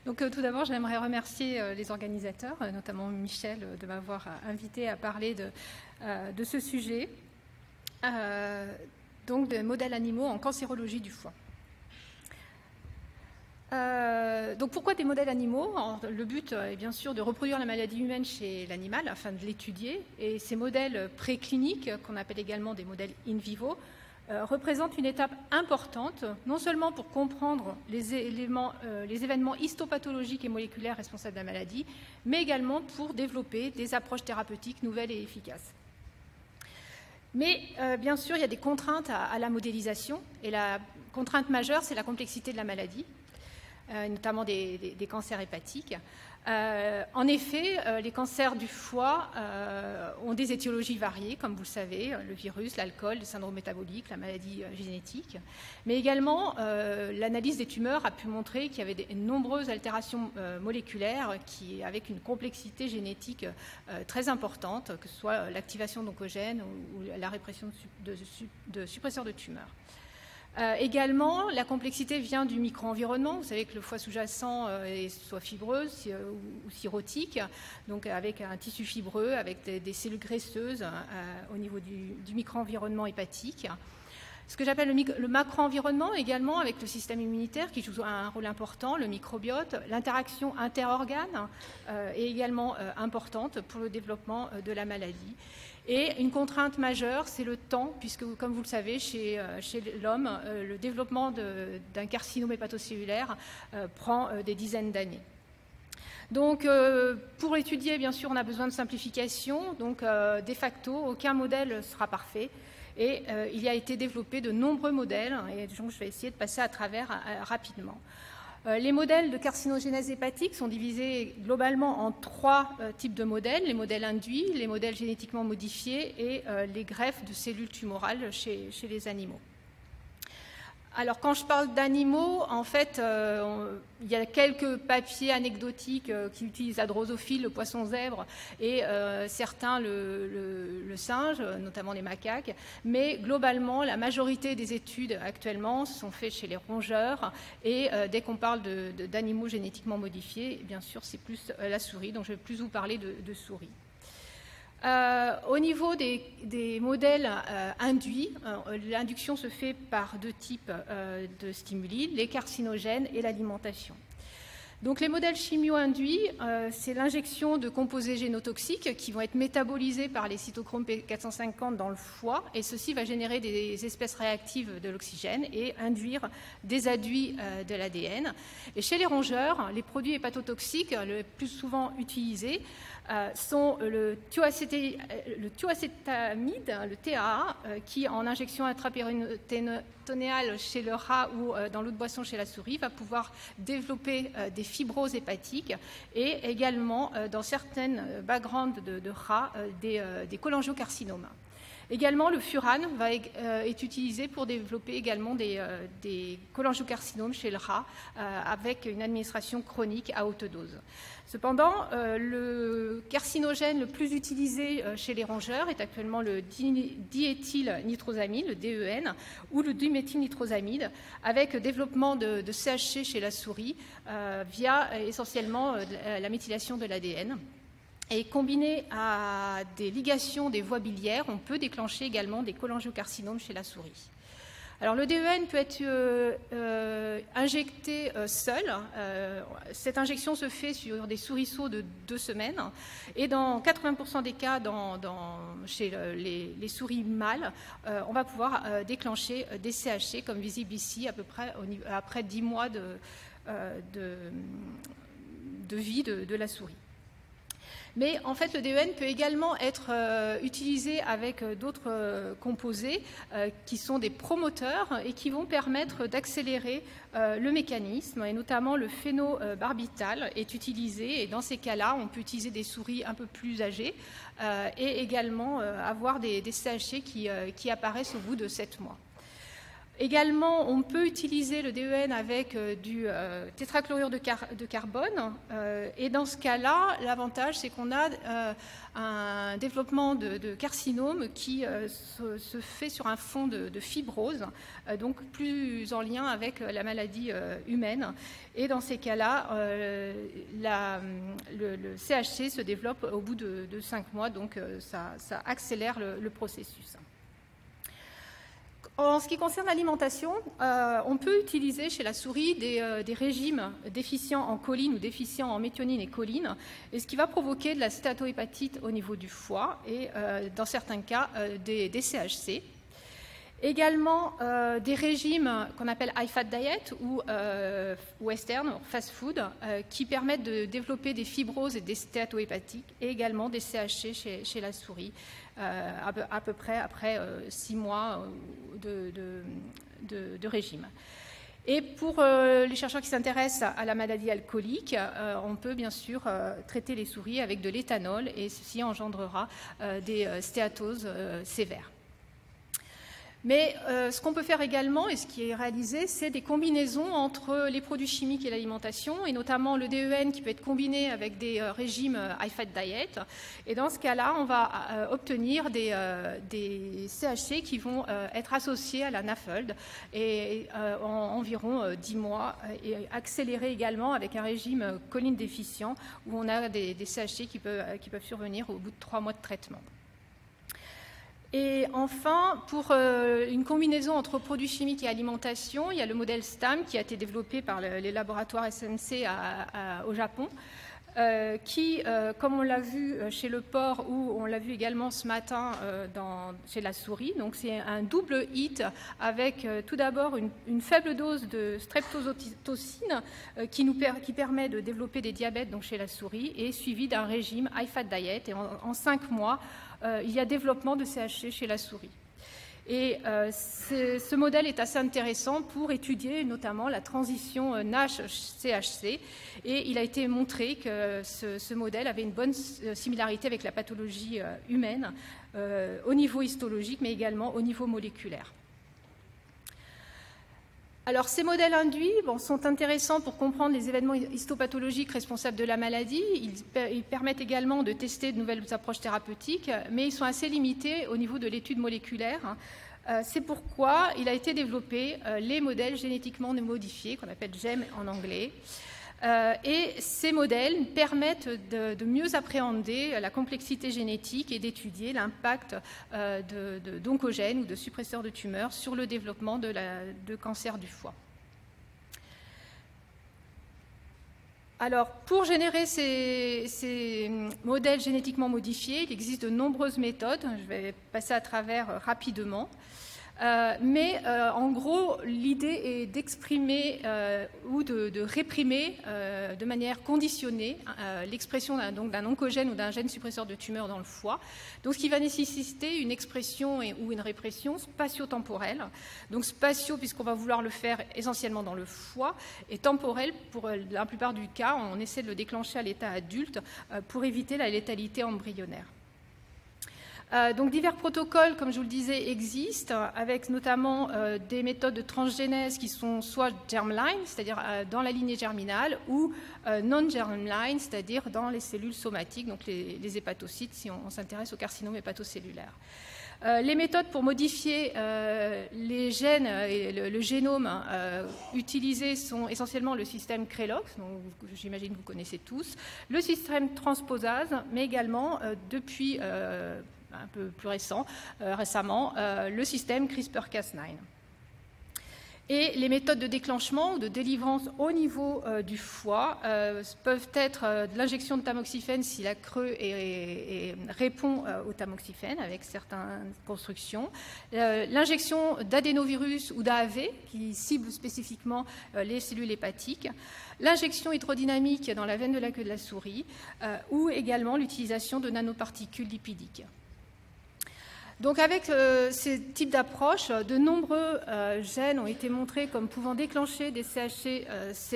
Donc tout d'abord, j'aimerais remercier les organisateurs, notamment Michel, de m'avoir invité à parler de ce sujet, donc de modèles animaux en cancérologie du foie. Donc pourquoi des modèles animaux? Le but est bien sûr de reproduire la maladie humaine chez l'animal afin de l'étudier, et ces modèles précliniques, qu'on appelle également des modèles in vivo, représente une étape importante, non seulement pour comprendre les événements histopathologiques et moléculaires responsables de la maladie, mais également pour développer des approches thérapeutiques nouvelles et efficaces. Mais bien sûr, il y a des contraintes à la modélisation, et la contrainte majeure, c'est la complexité de la maladie, notamment des cancers hépatiques. En effet, les cancers du foie ont des étiologies variées, comme vous le savez, le virus, l'alcool, le syndrome métabolique, la maladie génétique. Mais également, l'analyse des tumeurs a pu montrer qu'il y avait de nombreuses altérations moléculaires avec une complexité génétique très importante, que ce soit l'activation d'oncogènes ou la répression de suppresseurs de tumeurs. Également, la complexité vient du micro-environnement. Vous savez que le foie sous-jacent est soit fibreux ou cirrhotique, donc avec un tissu fibreux, avec des cellules graisseuses au niveau du micro-environnement hépatique. Ce que j'appelle le macro-environnement également, avec le système immunitaire qui joue un rôle important, le microbiote, l'interaction interorganes est également importante pour le développement de la maladie. Et une contrainte majeure, c'est le temps, puisque, comme vous le savez, chez l'homme, le développement d'un carcinome hépatocellulaire prend des dizaines d'années. Donc, pour l'étudier, bien sûr, on a besoin de simplification. Donc, de facto, aucun modèle ne sera parfait. Et il y a été développé de nombreux modèles, et donc je vais essayer de passer à travers rapidement. Les modèles de carcinogénèse hépatique sont divisés globalement en trois types de modèles, les modèles induits, les modèles génétiquement modifiés et les greffes de cellules tumorales chez les animaux. Alors, quand je parle d'animaux, en fait, il y a quelques papiers anecdotiques qui utilisent la drosophile, le poisson zèbre, et certains le singe, notamment les macaques. Mais globalement, la majorité des études actuellement se sont faites chez les rongeurs. Et dès qu'on parle d'animaux génétiquement modifiés, bien sûr, c'est plus la souris. Donc, je vais plus vous parler de souris. Au niveau des modèles induits, l'induction se fait par deux types de stimuli, les carcinogènes et l'alimentation. Donc les modèles chimio-induits, c'est l'injection de composés génotoxiques qui vont être métabolisés par les cytochromes P450 dans le foie, et ceci va générer des espèces réactives de l'oxygène et induire des adduits de l'ADN. Et chez les rongeurs, les produits hépatotoxiques le plus souvent utilisés sont le thioacétamide, le TAA, qui en injection intrapéritonéale chez le rat ou dans l'eau de boisson chez la souris va pouvoir développer des fibroses hépatiques, et également dans certaines backgrounds de rats des cholangiocarcinomes. Également, le furane est utilisé pour développer également des cholangiocarcinomes chez le rat avec une administration chronique à haute dose. Cependant, le carcinogène le plus utilisé chez les rongeurs est actuellement le diéthylnitrosamine, le DEN, ou le diméthylnitrosamide, avec développement de CHC chez la souris via essentiellement la méthylation de l'ADN. Et combiné à des ligations des voies biliaires, on peut déclencher également des cholangiocarcinomes chez la souris. Alors le DEN peut être injecté seul. Cette injection se fait sur des souriceaux de 2 semaines. Et dans 80% des cas, chez les souris mâles, on va pouvoir déclencher des CHC, comme visible ici, à peu près après 10 mois de vie de la souris. Mais en fait, le DEN peut également être utilisé avec d'autres composés qui sont des promoteurs et qui vont permettre d'accélérer le mécanisme, et notamment le phénobarbital est utilisé, et dans ces cas-là, on peut utiliser des souris un peu plus âgées et également avoir des CHC qui apparaissent au bout de 7 mois. Également, on peut utiliser le DEN avec du tétrachlorure de carbone. Et dans ce cas-là, l'avantage, c'est qu'on a un développement de carcinome qui se fait sur un fond de fibrose, donc plus en lien avec la maladie humaine. Et dans ces cas-là, le CHC se développe au bout de 5 mois, donc ça accélère le processus. En ce qui concerne l'alimentation, on peut utiliser chez la souris des régimes déficients en choline ou déficients en méthionine et choline, et ce qui va provoquer de la stéatohépatite au niveau du foie et, dans certains cas, des CHC. Également, des régimes qu'on appelle high-fat diet ou western, fast food, qui permettent de développer des fibroses et des stéatohépatiques, et également des CHC chez la souris, à peu près après 6 mois de régime. Et pour les chercheurs qui s'intéressent à la maladie alcoolique, on peut bien sûr traiter les souris avec de l'éthanol, et ceci engendrera des stéatoses sévères. Mais ce qu'on peut faire également, et ce qui est réalisé, c'est des combinaisons entre les produits chimiques et l'alimentation, et notamment le DEN qui peut être combiné avec des régimes high-fat diet. Et dans ce cas-là, on va obtenir des CHC qui vont être associés à la NAFLD et en environ 10 mois, et accélérés également avec un régime choline déficient où on a des CHC qui peuvent survenir au bout de 3 mois de traitement. Et enfin, pour une combinaison entre produits chimiques et alimentation, il y a le modèle STAM qui a été développé par les laboratoires SMC au Japon, qui, comme on l'a vu chez le porc ou on l'a vu également ce matin chez la souris, donc c'est un double hit avec tout d'abord une faible dose de streptozotocine qui permet de développer des diabètes donc chez la souris, et suivi d'un régime high-fat diet. Et en 5 mois, il y a développement de CHC chez la souris. Et ce modèle est assez intéressant pour étudier notamment la transition NASH-CHC, et il a été montré que ce modèle avait une bonne similarité avec la pathologie humaine au niveau histologique, mais également au niveau moléculaire. Alors, ces modèles induits sont intéressants pour comprendre les événements histopathologiques responsables de la maladie. Ils permettent également de tester de nouvelles approches thérapeutiques, mais ils sont assez limités au niveau de l'étude moléculaire. C'est pourquoi il a été développé les modèles génétiquement modifiés, qu'on appelle GEM en anglais. Et ces modèles permettent de mieux appréhender la complexité génétique et d'étudier l'impact d'oncogènes ou de suppresseurs de tumeurs sur le développement de cancer du foie. Alors, pour générer ces modèles génétiquement modifiés, il existe de nombreuses méthodes. Je vais passer à travers rapidement. Mais en gros, l'idée est d'exprimer ou de réprimer de manière conditionnée l'expression d'un oncogène ou d'un gène suppresseur de tumeur dans le foie. Donc, ce qui va nécessiter une expression ou une répression spatio-temporelle. Donc, spatio, puisqu'on va vouloir le faire essentiellement dans le foie, et temporel, pour la plupart du cas, on essaie de le déclencher à l'état adulte pour éviter la létalité embryonnaire. Donc divers protocoles, comme je vous le disais, existent, avec notamment des méthodes de transgénèse qui sont soit germline, c'est-à-dire dans la lignée germinale, ou non-germline, c'est-à-dire dans les cellules somatiques, donc les hépatocytes, si on s'intéresse au carcinome hépatocellulaire. Les méthodes pour modifier les gènes et le génome utilisés sont essentiellement le système Crelox, dont j'imagine que vous connaissez tous, le système transposase, mais également depuis un peu plus récemment, le système CRISPR-Cas9. Et les méthodes de déclenchement ou de délivrance au niveau du foie peuvent être de l'injection de tamoxifène si la creux répond au tamoxifène avec certaines constructions, l'injection d'adénovirus ou d'AAV qui cible spécifiquement les cellules hépatiques, l'injection hydrodynamique dans la veine de la queue de la souris ou également l'utilisation de nanoparticules lipidiques. Donc avec ces types d'approches, de nombreux gènes ont été montrés comme pouvant déclencher des CHC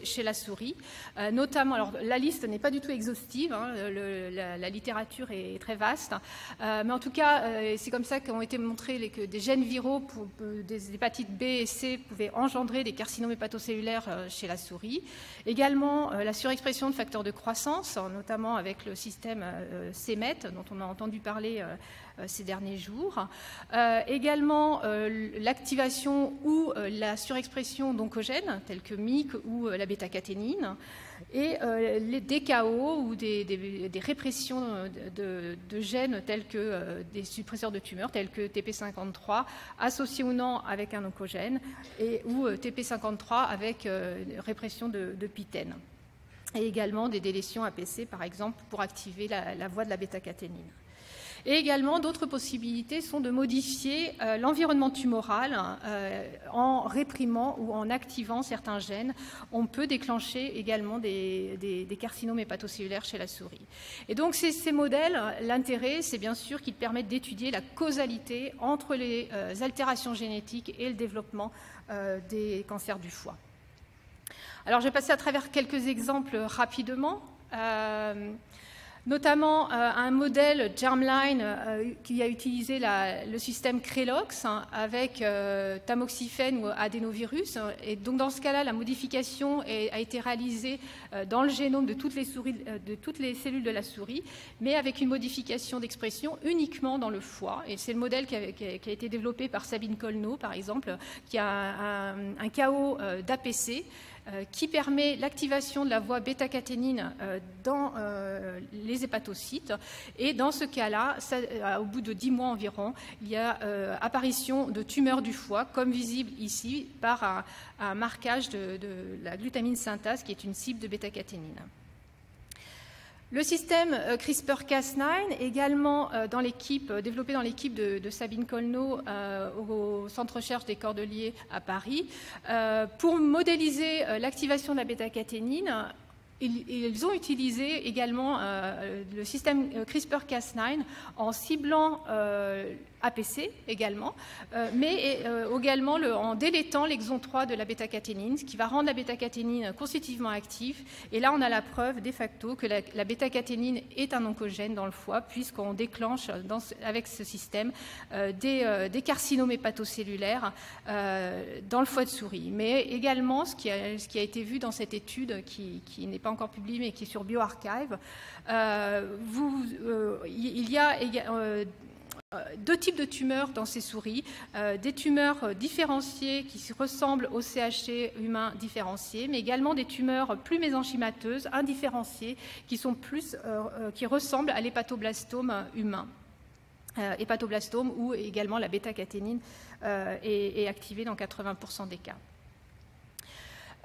chez la souris, notamment, alors la liste n'est pas du tout exhaustive, hein, la littérature est très vaste, mais en tout cas c'est comme ça qu'ont été montrés que des gènes viraux pour des hépatites B et C pouvaient engendrer des carcinomes hépatocellulaires chez la souris. Également la surexpression de facteurs de croissance, notamment avec le système c-MET dont on a entendu parler ces derniers jours. Également l'activation ou la surexpression d'oncogènes tels que MYC ou la bêta-caténine, et des KO ou des répressions de gènes tels que des suppresseurs de tumeurs tels que TP53 associés ou non avec un oncogène, ou TP53 avec répression de PTEN. Et également des délétions APC par exemple pour activer la voie de la bêta-caténine. Et également, d'autres possibilités sont de modifier l'environnement tumoral en réprimant ou en activant certains gènes. On peut déclencher également des carcinomes hépatocellulaires chez la souris. Et donc, ces modèles, l'intérêt, c'est bien sûr qu'ils permettent d'étudier la causalité entre les altérations génétiques et le développement des cancers du foie. Alors, je vais passer à travers quelques exemples rapidement. Notamment un modèle Germline qui a utilisé le système Crelox avec tamoxifène ou adénovirus. Et donc dans ce cas-là, la modification a été réalisée dans le génome de toutes les cellules de la souris, mais avec une modification d'expression uniquement dans le foie. Et c'est le modèle qui a été développé par Sabine Colno, par exemple, qui a un KO d'APC, qui permet l'activation de la voie bêta-caténine dans les hépatocytes. Et dans ce cas-là, au bout de 10 mois environ, il y a apparition de tumeurs du foie, comme visible ici, par un marquage de la glutamine synthase, qui est une cible de bêta-caténine. Le système CRISPR-Cas9, également développé dans l'équipe de Sabine Colno au Centre de recherche des Cordeliers à Paris, pour modéliser l'activation de la bêta-caténine. Ils ont utilisé également le système CRISPR-Cas9 en ciblant APC également, mais également en délétant l'exon 3 de la bêta-caténine, ce qui va rendre la bêta-caténine constitutivement active. Et là, on a la preuve de facto que la bêta-caténine est un oncogène dans le foie, puisqu'on déclenche avec ce système des carcinomes hépatocellulaires dans le foie de souris. Mais également, ce qui a été vu dans cette étude, qui n'est pas encore publiée, mais qui est sur bioRxiv, il y a deux types de tumeurs dans ces souris, des tumeurs différenciées qui ressemblent au CHC humain différencié, mais également des tumeurs plus mésenchymateuses, indifférenciées, qui ressemblent à l'hépatoblastome humain. Hépatoblastome où également la bêta-caténine est activée dans 80% des cas.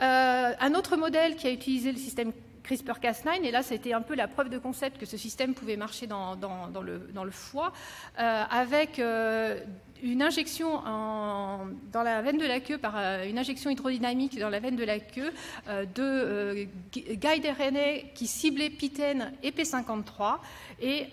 Un autre modèle qui a utilisé le système CRISPR-Cas9, et là c'était un peu la preuve de concept que ce système pouvait marcher dans le foie, avec une injection dans la veine de la queue, par une injection hydrodynamique dans la veine de la queue de guide RNA qui ciblait PTEN et P53 et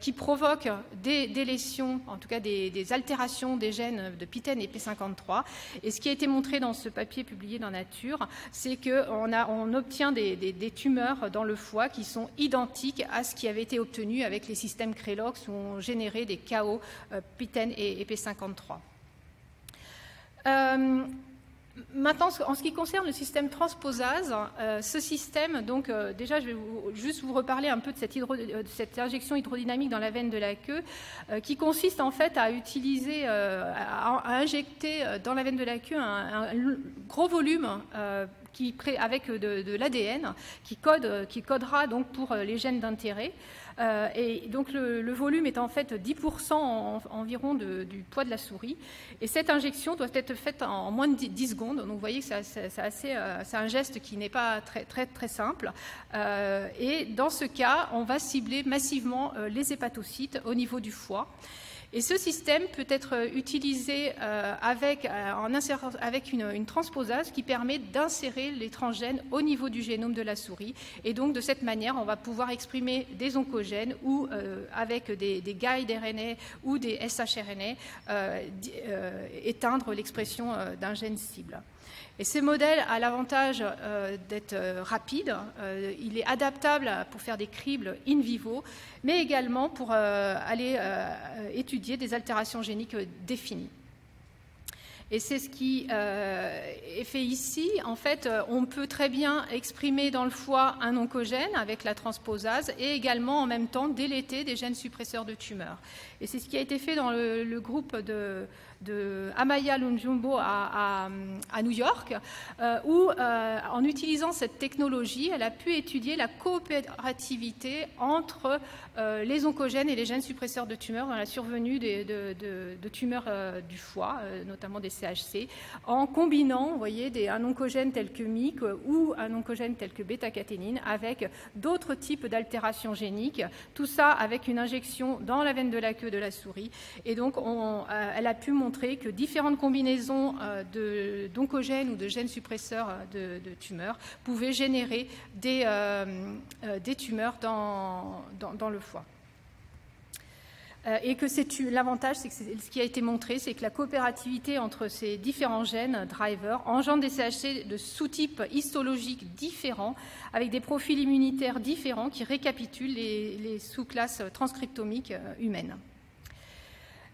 qui provoque des lésions, en tout cas des altérations des gènes de PTEN et P53. Et ce qui a été montré dans ce papier publié dans Nature, c'est qu'on obtient des tumeurs dans le foie qui sont identiques à ce qui avait été obtenu avec les systèmes Crelox où on générait des KO PTEN et P53. Maintenant, en ce qui concerne le système transposase, ce système, donc déjà je vais juste vous reparler un peu de cette injection hydrodynamique dans la veine de la queue, qui consiste en fait à utiliser, à injecter dans la veine de la queue un gros volume avec de l'ADN qui codera donc pour les gènes d'intérêt. Et donc le volume est en fait 10% environ du poids de la souris. Et cette injection doit être faite en moins de 10 secondes. Donc vous voyez que c'est un geste qui n'est pas très simple. Et dans ce cas, on va cibler massivement les hépatocytes au niveau du foie. Et ce système peut être utilisé avec une transposase qui permet d'insérer les transgènes au niveau du génome de la souris. Et donc, de cette manière, on va pouvoir exprimer des oncogènes ou avec des guides RNA ou des shRNA, éteindre l'expression d'un gène cible. Et ce modèle a l'avantage d'être rapide, il est adaptable pour faire des cribles in vivo, mais également pour aller étudier des altérations géniques définies. Et c'est ce qui est fait ici. En fait, on peut très bien exprimer dans le foie un oncogène avec la transposase et également en même temps déléter des gènes suppresseurs de tumeurs. Et c'est ce qui a été fait dans le groupe de Amaya Lunjumbo à New York, où en utilisant cette technologie, elle a pu étudier la coopérativité entre les oncogènes et les gènes suppresseurs de tumeurs dans la survenue de tumeurs du foie, notamment des CHC, en combinant, vous voyez, un oncogène tel que MYC ou un oncogène tel que bêta-caténine avec d'autres types d'altérations géniques, tout ça avec une injection dans la veine de la queue de la souris. Et donc, elle a pu montrer que différentes combinaisons d'oncogènes ou de gènes suppresseurs de tumeurs pouvaient générer des tumeurs dans le foie. Et que l'avantage, c'est que ce qui a été montré, c'est que la coopérativité entre ces différents gènes drivers engendre des CHC de sous-types histologiques différents, avec des profils immunitaires différents qui récapitulent les sous-classes transcriptomiques humaines.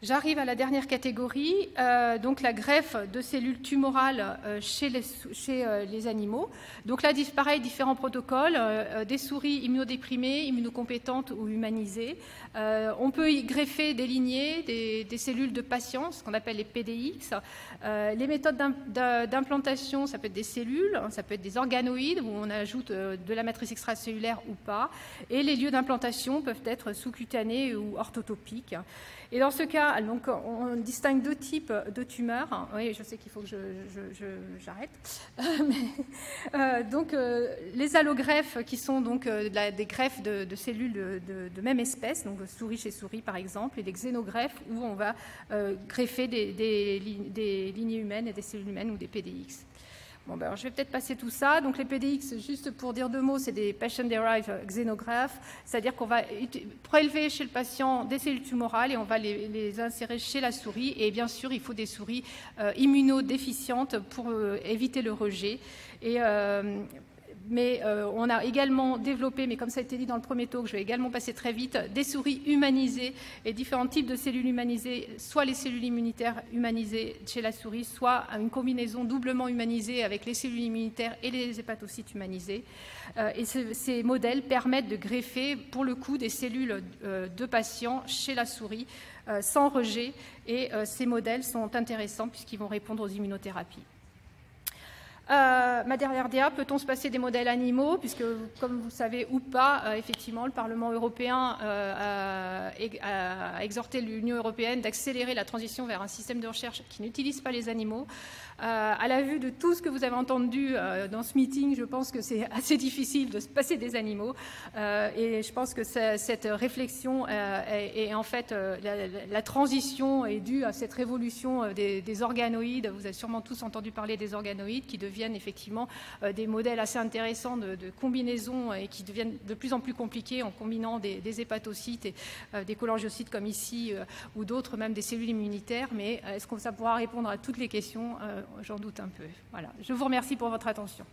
J'arrive à la dernière catégorie, donc la greffe de cellules tumorales chez les animaux. Donc là, pareil, différents protocoles, des souris immunodéprimées, immunocompétentes ou humanisées. On peut y greffer des lignées, des cellules de patients, ce qu'on appelle les PDX. Les méthodes d'implantation, ça peut être des cellules, ça peut être des organoïdes, où on ajoute de la matrice extracellulaire ou pas. Et les lieux d'implantation peuvent être sous-cutanés ou orthotopiques. Et dans ce cas, donc, on distingue deux types de tumeurs. Oui, je sais qu'il faut que j'arrête. Donc, les allogreffes, qui sont donc des greffes de cellules de même espèce, donc souris chez souris par exemple, et des xénogreffes où on va greffer des lignées humaines et des cellules humaines ou des PDX. Bon, ben, alors, je vais peut-être passer tout ça. Donc, les PDX, juste pour dire deux mots, c'est des patient-derived xénographes, c'est-à-dire qu'on va prélever chez le patient des cellules tumorales et on va les insérer chez la souris. Et bien sûr, il faut des souris immunodéficientes pour éviter le rejet. Mais on a également développé, mais comme ça a été dit dans le premier talk, je vais également passer très vite, des souris humanisées et différents types de cellules humanisées, soit les cellules immunitaires humanisées chez la souris, soit une combinaison doublement humanisée avec les cellules immunitaires et les hépatocytes humanisés. Et ces modèles permettent de greffer, pour le coup, des cellules de patients chez la souris sans rejet. Et ces modèles sont intéressants puisqu'ils vont répondre aux immunothérapies. Ma dernière DA, peut-on se passer des modèles animaux, puisque, comme vous savez ou pas, effectivement, le Parlement européen a exhorté l'Union européenne d'accélérer la transition vers un système de recherche qui n'utilise pas les animaux. À la vue de tout ce que vous avez entendu dans ce meeting, je pense que c'est assez difficile de se passer des animaux. Et je pense que cette réflexion est en fait, la transition est due à cette révolution des organoïdes. Vous avez sûrement tous entendu parler des organoïdes qui deviennent effectivement des modèles assez intéressants de combinaisons et qui deviennent de plus en plus compliqués en combinant des hépatocytes et des cholangiocytes comme ici ou d'autres, même des cellules immunitaires. Mais est-ce que ça pourra répondre à toutes les questions? J'en doute un peu. Voilà. Je vous remercie pour votre attention.